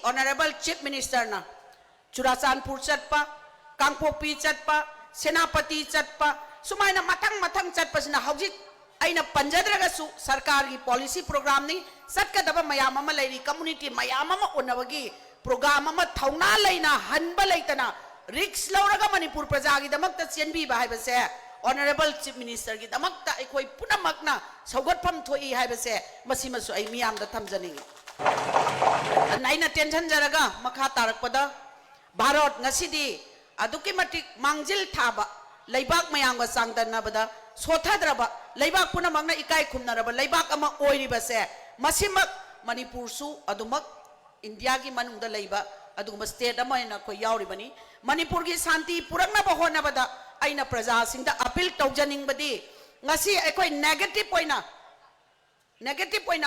Honorable Chief Minister na Churachandpur chatpa, Kangpokpi chatpa, Senapati chatpa, sumaina matang chatpa sina hawjik aina panjadraga su sarkar ki policy program ni satkadaba mayam ama lairi community mayam ama onabagi program ama thauna laina hanba laitana risk lauraga Manipur praja gi damakta chenbi ba haibase Honorable Chief Minister ki damakta ekoi punamakna saugatpham thoi haibase masimasu ai miyam da thamjaningi naina tension jaraga makha tarakpada Bharat ngasidi aduki matik mangjil thaba leibak mayam ga sangdanabada sothadraba leibak punamakna ikai khumnaraba leibak ama oiribase masimak Manipur su adumak India ki manungda leiba aduguma state ama ina ko yauribani Manipur ki santi purakna ba honabada aina praja singda appeal tawjaning badi ngasi ekoi negative poina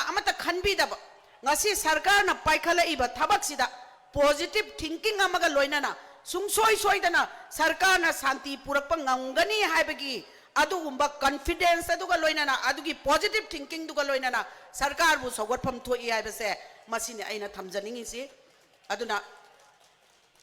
amata khanbi daba ngasi sarkar na paikhala iba thabak sida positive thinking amaga loinana sungsoi soidana sarkar na santi purakpa ngangani haibagi adugumba confidence aduga loinana adugi positive thinking duga loinana sarkar bu sogotpham thoi haibase masini aina thamjaningi si aduna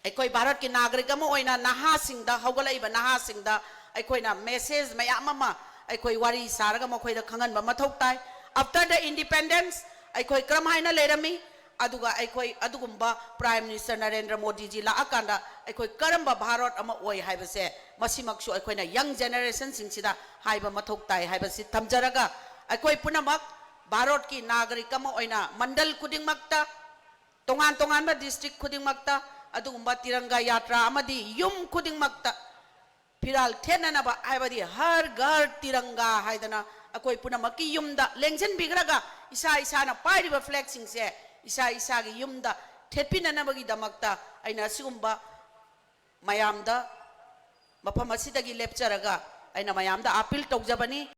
ekoi Bharat ki nagrik ama oina naha singda haugalaiba naha singda ekoina message mayam ama ekoi wari saraga mokoi da khangan ba mathok tai after the independence ekoi kram haina lerami aduga ekoi adugumba Prime Minister Narendra Modi ji la akanda ekoi karamba Bharat ama oi haibase masimaksu ekoina young generation singsida haiba mathok tai haibasi thamjaraga ekoi punamak Bharat ki nagrik ama oina mandal kudingmakta tongan ba district kudingmakta adugumba tiranga yatra amadi yum kudingmakta piral thenanaba haibadi har ghar tiranga haidana akoi punamaki yumda lengsen bigraga isa na pairiba flag singse isa gi yumda thepinanabagi damakta aina sigumba mayamda mafam asidagi lepcharaga aina mayamda appeal tawjabani